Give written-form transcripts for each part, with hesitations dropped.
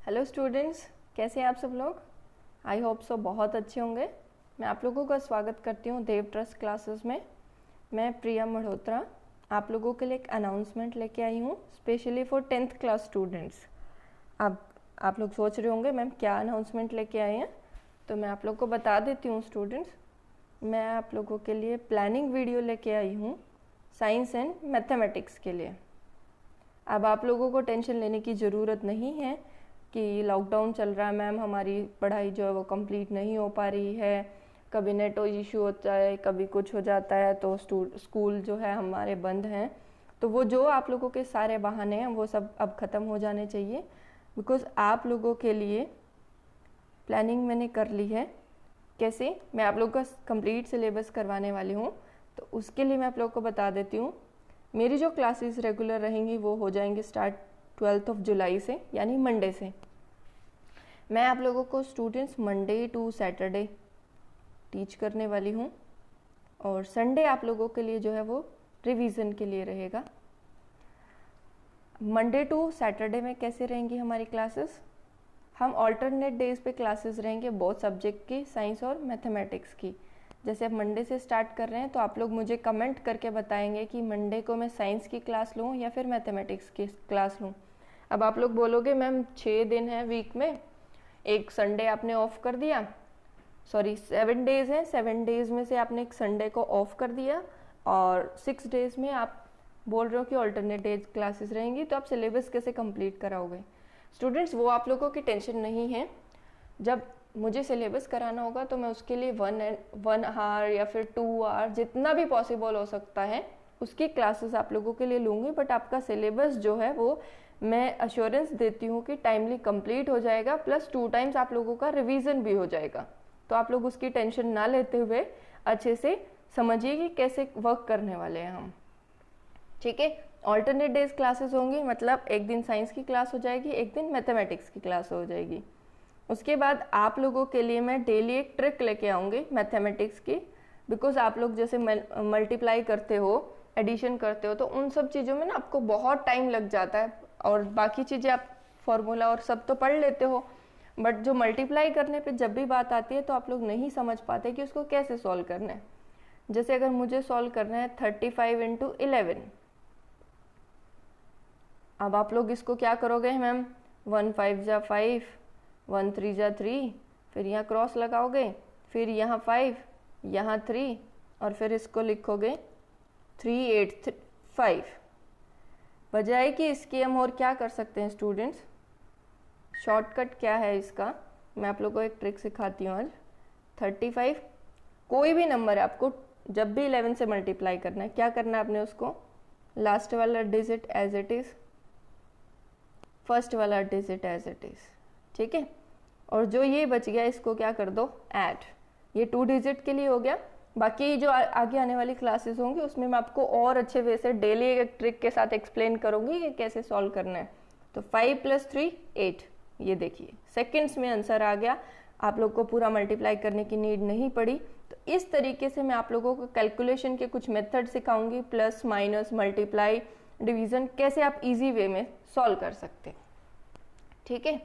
Hello students, कैसे हैं आप सब लोग। आई होप सो बहुत अच्छे होंगे। मैं आप लोगों का स्वागत करती हूँ देव ट्रस्ट क्लासेस में। मैं प्रिया मल्होत्रा आप लोगों के लिए एक अनाउंसमेंट लेके आई हूँ specially for 10th class students. अब आप लोग सोच रहे होंगे मैम क्या अनाउंसमेंट लेके आए हैं, तो मैं आप लोग को बता देती हूँ स्टूडेंट्स। मैं आप लोगों के लिए प्लानिंग वीडियो लेके आई हूँ साइंस एंड मैथमेटिक्स के लिए। अब आप लोगों को टेंशन लेने की ज़रूरत नहीं है कि लॉकडाउन चल रहा है मैम, हमारी पढ़ाई जो है वो कंप्लीट नहीं हो पा रही है, कभी नेट इशू होता है, कभी कुछ हो जाता है, तो स्कूल जो है हमारे बंद हैं। तो वो जो आप लोगों के सारे बहाने हैं वो सब अब ख़त्म हो जाने चाहिए, बिकॉज़ आप लोगों के लिए प्लानिंग मैंने कर ली है। कैसे मैं आप लोगों का कंप्लीट सिलेबस करवाने वाली हूँ, तो उसके लिए मैं आप लोगों को बता देती हूँ। मेरी जो क्लासेस रेगुलर रहेंगी वो हो जाएंगी स्टार्ट 12 जुलाई से, यानी मंडे से। मैं आप लोगों को students Monday to Saturday teach करने वाली हूँ, और संडे आप लोगों के लिए जो है वो रिवीजन के लिए रहेगा। मंडे टू सैटरडे में कैसे रहेंगी हमारी क्लासेस, हम ऑल्टरनेट डेज पे क्लासेस रहेंगे बहुत सब्जेक्ट की, साइंस और मैथमेटिक्स की। जैसे अब मंडे से स्टार्ट कर रहे हैं तो आप लोग मुझे कमेंट करके बताएंगे कि मंडे को मैं साइंस की क्लास लूँ या फिर मैथमेटिक्स की क्लास लूँ। अब आप लोग बोलोगे मैम 6 दिन है वीक में, एक संडे आपने ऑफ कर दिया, सॉरी 7 डेज हैं, 7 डेज में से आपने एक संडे को ऑफ कर दिया, और 6 डेज में आप बोल रहे हो कि ऑल्टरनेट डेज क्लासेस रहेंगी, तो आप सिलेबस कैसे कंप्लीट कराओगे। स्टूडेंट्स वो आप लोगों की टेंशन नहीं है। जब मुझे सिलेबस कराना होगा तो मैं उसके लिए 1 आवर या फिर 2 आवर जितना भी पॉसिबल हो सकता है उसकी क्लासेस आप लोगों के लिए लूँगी, बट आपका सिलेबस जो है वो मैं अश्योरेंस देती हूँ कि टाइमली कंप्लीट हो जाएगा, प्लस 2 टाइम्स आप लोगों का रिवीजन भी हो जाएगा। तो आप लोग उसकी टेंशन ना लेते हुए अच्छे से समझिए कि कैसे वर्क करने वाले हैं हम, ठीक है। ऑल्टरनेट डेज क्लासेस होंगी, मतलब एक दिन साइंस की क्लास हो जाएगी, एक दिन मैथमेटिक्स की क्लास हो जाएगी। उसके बाद आप लोगों के लिए मैं डेली एक ट्रिक लेके आऊँगी मैथमेटिक्स की, बिकॉज आप लोग जैसे मल्टीप्लाई करते हो, एडिशन करते हो, तो उन सब चीज़ों में ना आपको बहुत टाइम लग जाता है, और बाकी चीज़ें आप फॉर्मूला और सब तो पढ़ लेते हो, बट जो मल्टीप्लाई करने पे जब भी बात आती है तो आप लोग नहीं समझ पाते कि उसको कैसे सॉल्व करना है। जैसे अगर मुझे सॉल्व करना है 35 इंटू 11, अब आप लोग इसको क्या करोगे मैम, 1 5 जा 5, 1 3 जा 3, फिर यहाँ क्रॉस लगाओगे, फिर यहाँ 5, यहाँ 3, और फिर इसको लिखोगे 3 8 5। बजाय कि इसकी हम और क्या कर सकते हैं स्टूडेंट्स, शॉर्टकट क्या है इसका, मैं आप लोगों को एक ट्रिक सिखाती हूँ आज। 35 कोई भी नंबर है, आपको जब भी 11 से मल्टीप्लाई करना है, क्या करना है आपने, उसको लास्ट वाला digit as it is, first वाला डिजिट एज इट इज़, ठीक है। और जो ये बच गया इसको क्या कर दो, ऐड। ये 2 डिजिट के लिए हो गया। बाकी जो आगे आने वाली क्लासेस होंगी उसमें मैं आपको और अच्छे वे से डेली एक ट्रिक के साथ एक्सप्लेन करूंगी कि कैसे सॉल्व करना है। तो 5 + 3 8, ये देखिए सेकेंड्स में आंसर आ गया, आप लोग को पूरा मल्टीप्लाई करने की नीड नहीं पड़ी। तो इस तरीके से मैं आप लोगों को कैलकुलेशन के कुछ मेथड सिखाऊंगी, प्लस माइनस मल्टीप्लाई डिवीज़न, कैसे आप इजी वे में सॉल्व कर सकते हैं, ठीक है।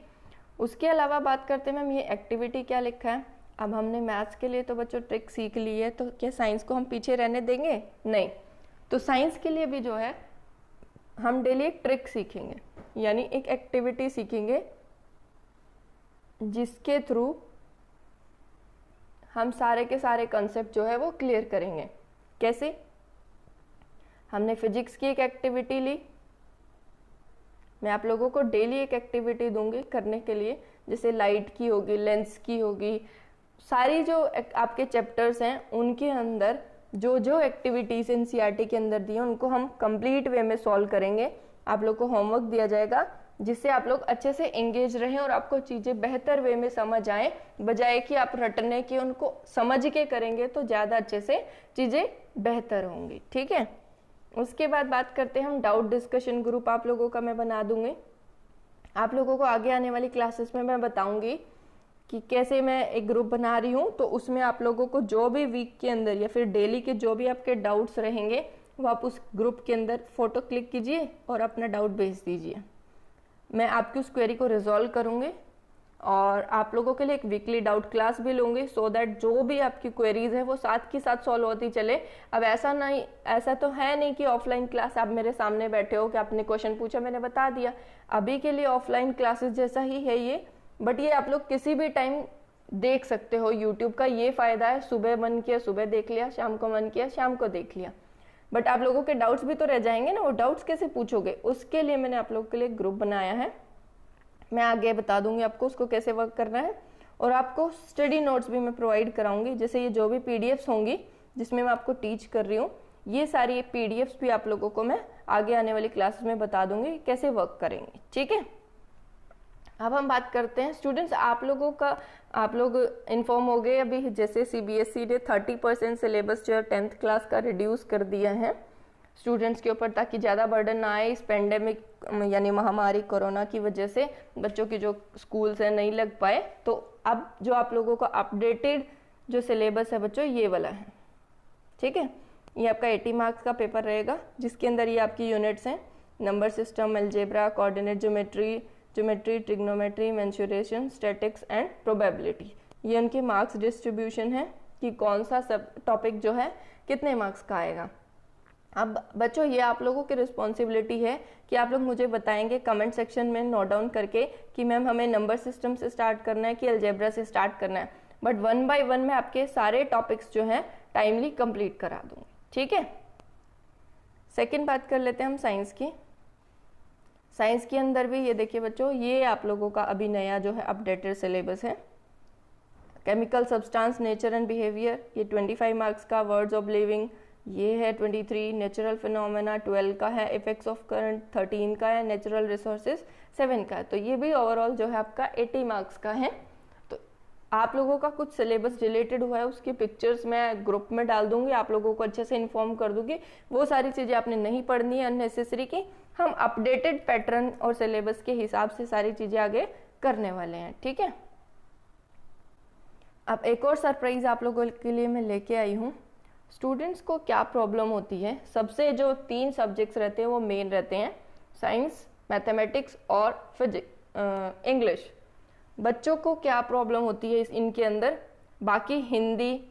उसके अलावा बात करते हैं मैम ये एक्टिविटी क्या लिखा है। अब हमने मैथ्स के लिए तो बच्चों ट्रिक सीख ली है, तो क्या साइंस को हम पीछे रहने देंगे, नहीं। तो साइंस के लिए भी जो है हम डेली एक ट्रिक सीखेंगे, यानी एक एक्टिविटी सीखेंगे जिसके थ्रू हम सारे के सारे कंसेप्ट जो है वो क्लियर करेंगे। कैसे, हमने फिजिक्स की एक एक्टिविटी ली, मैं आप लोगों को डेली एक एक्टिविटी दूंगी करने के लिए, जैसे लाइट की होगी, लेंस की होगी, सारी जो आपके चैप्टर्स हैं उनके अंदर जो जो एक्टिविटीज़ एनसीईआरटी के अंदर दी हैं उनको हम कंप्लीट वे में सॉल्व करेंगे। आप लोग को होमवर्क दिया जाएगा जिससे आप लोग अच्छे से एंगेज रहें और आपको चीज़ें बेहतर वे में समझ आए, बजाय कि आप रटने की, उनको समझ के करेंगे तो ज़्यादा अच्छे से चीज़ें बेहतर होंगी, ठीक है। उसके बाद बात करते हैं हम डाउट डिस्कशन ग्रुप आप लोगों का मैं बना दूंगी। आप लोगों को आगे आने वाली क्लासेस में मैं बताऊंगी कि कैसे मैं एक ग्रुप बना रही हूँ, तो उसमें आप लोगों को जो भी वीक के अंदर या फिर डेली के जो भी आपके डाउट्स रहेंगे वो आप उस ग्रुप के अंदर फोटो क्लिक कीजिए और अपना डाउट भेज दीजिए। मैं आपकी उस क्वेरी को रिजॉल्व करूँगी और आप लोगों के लिए एक वीकली डाउट क्लास भी लूँगी, सो दैट जो भी आपकी क्वेरीज है वो साथ के साथ सॉल्व होती चले। अब ऐसा तो है नहीं कि ऑफलाइन क्लास आप मेरे सामने बैठे हो कि आपने क्वेश्चन पूछा मैंने बता दिया। अभी के लिए ऑफलाइन क्लासेस जैसा ही है ये, बट ये आप लोग किसी भी टाइम देख सकते हो। यूट्यूब का ये फायदा है, सुबह मन किया सुबह देख लिया, शाम को मन किया शाम को देख लिया। बट आप लोगों के डाउट्स भी तो रह जाएंगे ना, वो डाउट्स कैसे पूछोगे, उसके लिए मैंने आप लोगों के लिए ग्रुप बनाया है। मैं आगे बता दूंगी आपको उसको कैसे वर्क करना है, और आपको स्टडी नोट्स भी मैं प्रोवाइड कराऊंगी। जैसे ये जो भी पीडीएफ्स होंगी जिसमें मैं आपको टीच कर रही हूँ, ये सारी पीडीएफ्स भी आप लोगों को मैं आगे आने वाली क्लासेस में बता दूंगी कैसे वर्क करेंगे, ठीक है। अब हम बात करते हैं स्टूडेंट्स, आप लोग इन्फॉर्म हो गए अभी, जैसे सीबीएसई ने 30% सिलेबस जो है 10th क्लास का रिड्यूस कर दिया है स्टूडेंट्स के ऊपर, ताकि ज़्यादा बर्डन ना आए इस पेंडेमिक यानी महामारी कोरोना की वजह से बच्चों की जो स्कूल्स है नहीं लग पाए। तो अब जो आप लोगों का अपडेटेड जो सिलेबस है बच्चों ये वाला है, ठीक है। ये आपका 80 मार्क्स का पेपर रहेगा, जिसके अंदर ये आपकी यूनिट्स हैं, number system, algebra, coordinate geometry, trigonometry, mensuration, statics and probability. ये उनके मार्क्स डिस्ट्रीब्यूशन है कि कौन सा सब टॉपिक जो है कितने मार्क्स का आएगा। अब बच्चों ये आप लोगों की रिस्पॉन्सिबिलिटी है कि आप लोग मुझे बताएंगे कमेंट सेक्शन में नोट डाउन करके कि मैम हमें नंबर सिस्टम से स्टार्ट करना है कि अलजेब्रा से स्टार्ट करना है। बट 1 by 1 मैं आपके सारे टॉपिक्स जो हैं टाइमली कंप्लीट करा दूंगी, ठीक है। सेकेंड बात कर लेते हैं हम साइंस की। साइंस के अंदर भी ये देखिए बच्चों, ये आप लोगों का अभी नया जो है अपडेटेड सिलेबस है। Chemical substance, nature and behaviour, ये 25 मार्क्स का, वर्ड्स ऑफ लिविंग ये है 23, नेचुरल फिनोमेना 12 का है, इफेक्ट्स ऑफ करंट 13 का है, नेचुरल रिसोर्सेज 7 का है। तो ये भी ओवरऑल जो है आपका 80 मार्क्स का है। तो आप लोगों का कुछ सिलेबस रिलेटेड हुआ है, उसकी पिक्चर्स मैं ग्रुप में डाल दूंगी, आप लोगों को अच्छे से इन्फॉर्म कर दूंगी। वो सारी चीज़ें आपने नहीं पढ़नी है अननेसेसरी की, हम अपडेटेड पैटर्न और सिलेबस के हिसाब से सारी चीज़ें आगे करने वाले हैं, ठीक है। अब एक और सरप्राइज आप लोगों के लिए मैं लेके आई हूँ। स्टूडेंट्स को क्या प्रॉब्लम होती है, सबसे जो 3 सब्जेक्ट्स रहते हैं वो मेन रहते हैं, साइंस, मैथमेटिक्स और फिजिक्स, इंग्लिश। बच्चों को क्या प्रॉब्लम होती है इनके अंदर, बाकी हिंदी,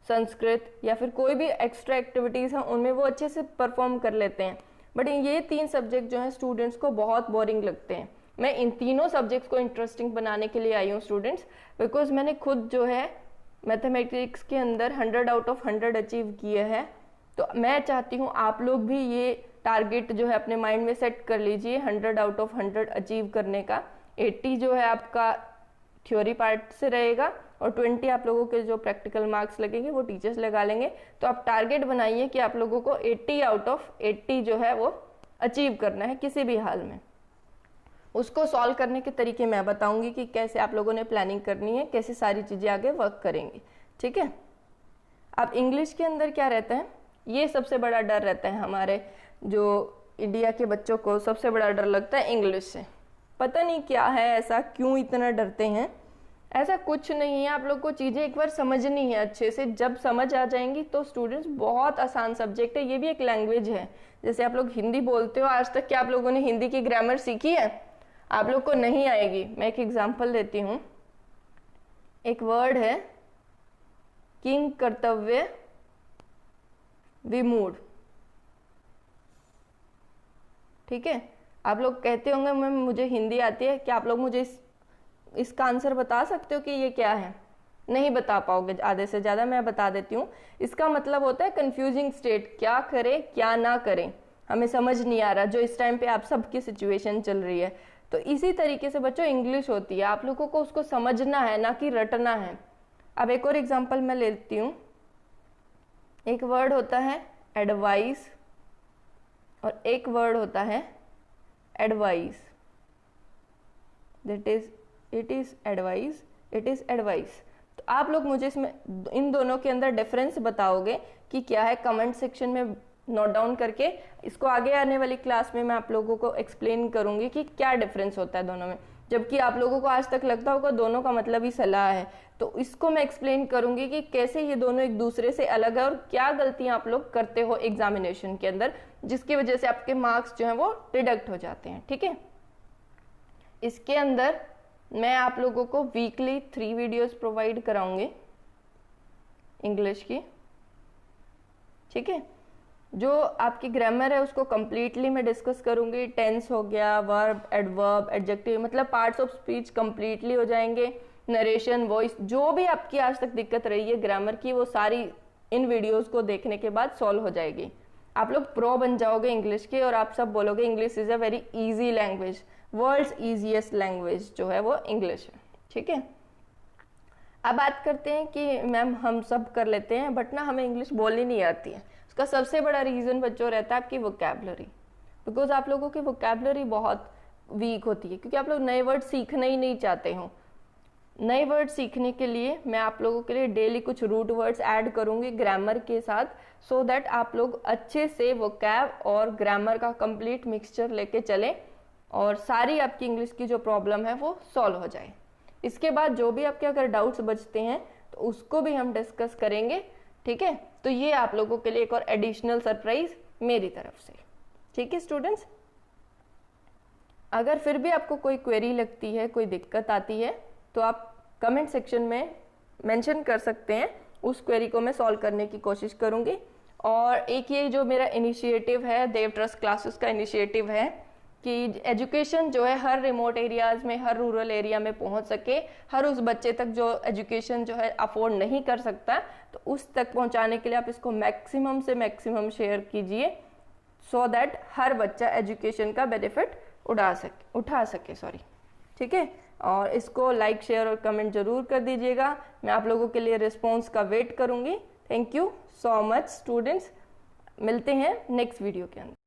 संस्कृत या फिर कोई भी एक्स्ट्रा एक्टिविटीज़ हैं उनमें वो अच्छे से परफॉर्म कर लेते हैं, बट ये 3 सब्जेक्ट जो हैं स्टूडेंट्स को बहुत बोरिंग लगते हैं। मैं इन तीनों सब्जेक्ट्स को इंटरेस्टिंग बनाने के लिए आई हूँ स्टूडेंट्स, बिकॉज मैंने खुद जो है मैथमेटिक्स के अंदर 100 आउट ऑफ 100 अचीव किए हैं। तो मैं चाहती हूँ आप लोग भी ये टारगेट जो है अपने माइंड में सेट कर लीजिए 100 आउट ऑफ 100 अचीव करने का। 80 जो है आपका थ्योरी पार्ट से रहेगा और 20 आप लोगों के जो प्रैक्टिकल मार्क्स लगेंगे वो टीचर्स लगा लेंगे। तो आप टारगेट बनाइए कि आप लोगों को 80 आउट ऑफ 80 जो है वो अचीव करना है किसी भी हाल में। उसको सॉल्व करने के तरीके मैं बताऊंगी कि कैसे आप लोगों ने प्लानिंग करनी है, कैसे सारी चीज़ें आगे वर्क करेंगी, ठीक है। अब इंग्लिश के अंदर क्या रहता है, ये सबसे बड़ा डर रहता है हमारे जो इंडिया के बच्चों को, सबसे बड़ा डर लगता है इंग्लिश से। पता नहीं क्या है, ऐसा क्यों इतना डरते हैं। ऐसा कुछ नहीं है, आप लोग को चीज़ें एक बार समझनी है अच्छे से। जब समझ आ जाएंगी तो स्टूडेंट्स बहुत आसान सब्जेक्ट है, ये भी एक लैंग्वेज है। जैसे आप लोग हिंदी बोलते हो, आज तक क्या आप लोगों ने हिंदी की ग्रामर सीखी है? आप लोग को नहीं आएगी। मैं एक एग्जांपल देती हूँ। एक वर्ड है किम कर्तव्य विमूढ़, ठीक है। आप लोग कहते होंगे मैम मुझे हिंदी आती है, क्या आप लोग मुझे इसका आंसर बता सकते हो कि ये क्या है? नहीं बता पाओगे आधे से ज़्यादा। मैं बता देती हूँ। इसका मतलब होता है कंफ्यूजिंग स्टेट, क्या करें क्या ना करें, हमें समझ नहीं आ रहा, जो इस टाइम पे आप सबकी सिचुएशन चल रही है। तो इसी तरीके से बच्चों इंग्लिश होती है, आप लोगों को उसको समझना है ना कि रटना है। अब एक और एग्जांपल मैं लेती हूँ। एक वर्ड होता है एडवाइस और एक वर्ड होता है advice. That is it is advice, it is advice. तो आप लोग मुझे इसमें इन दोनों के अंदर डिफरेंस बताओगे कि क्या है, कमेंट सेक्शन में नोट डाउन करके। इसको आगे आने वाली क्लास में मैं आप लोगों को एक्सप्लेन करूंगी कि क्या डिफरेंस होता है दोनों में, जबकि आप लोगों को आज तक लगता होगा दोनों का मतलब ही सलाह है। तो इसको मैं एक्सप्लेन करूंगी कि कैसे ये दोनों एक दूसरे से अलग है और क्या गलतियां आप लोग करते हो एग्जामिनेशन के अंदर, जिसकी वजह से आपके मार्क्स जो है वो डिडक्ट हो जाते हैं, ठीक है। इसके अंदर मैं आप लोगों को वीकली 3 वीडियोस प्रोवाइड कराऊंगी इंग्लिश की, ठीक है। जो आपकी ग्रामर है उसको कम्प्लीटली मैं डिस्कस करूंगी। टेंस हो गया, वर्ब, एडवर्ब, एडजेक्टिव, मतलब पार्ट्स ऑफ स्पीच कम्प्लीटली हो जाएंगे। नरेशन, वॉइस, जो भी आपकी आज तक दिक्कत रही है ग्रामर की, वो सारी इन वीडियोस को देखने के बाद सॉल्व हो जाएगी। आप लोग प्रो बन जाओगे इंग्लिश के और आप सब बोलोगे English is a very easy language, world's easiest language जो है वो इंग्लिश है, ठीक है। अब बात करते हैं कि मैम हम सब कर लेते हैं बट ना हमें इंग्लिश बोलनी नहीं आती है। उसका सबसे बड़ा रीज़न बच्चों रहता है आपकी वोकैबलरी, बिकॉज आप लोगों की वोकैबलरी बहुत वीक होती है क्योंकि आप लोग नए वर्ड सीखना ही नहीं चाहते हो। नए वर्ड सीखने के लिए मैं आप लोगों के लिए डेली कुछ रूट वर्ड्स ऐड करूंगी ग्रामर के साथ, सो दैट आप लोग अच्छे से वोकैब और ग्रामर का कंप्लीट मिक्सचर लेके चलें और सारी आपकी इंग्लिश की जो प्रॉब्लम है वो सॉल्व हो जाए। इसके बाद जो भी आपके अगर डाउट्स बचते हैं तो उसको भी हम डिस्कस करेंगे, ठीक है। तो ये आप लोगों के लिए एक और एडिशनल सरप्राइज मेरी तरफ से, ठीक है स्टूडेंट्स। अगर फिर भी आपको कोई क्वेरी लगती है, कोई दिक्कत आती है, तो आप कमेंट सेक्शन में मेंशन कर सकते हैं, उस क्वेरी को मैं सॉल्व करने की कोशिश करूंगी। और एक ये जो मेरा इनिशिएटिव है, देव ट्रस्ट क्लासेस का इनिशिएटिव है कि एजुकेशन जो है हर रिमोट एरियाज में, हर रूरल एरिया में पहुंच सके, हर उस बच्चे तक जो एजुकेशन जो है अफोर्ड नहीं कर सकता, तो उस तक पहुंचाने के लिए आप इसको मैक्सिमम से मैक्सिमम शेयर कीजिए, सो दैट हर बच्चा एजुकेशन का बेनिफिट उठा सके, सॉरी, ठीक है। और इसको लाइक, शेयर और कमेंट जरूर कर दीजिएगा। मैं आप लोगों के लिए रिस्पॉन्स का वेट करूंगी। Thank you so much students, मिलते हैं नेक्स्ट वीडियो के अंदर।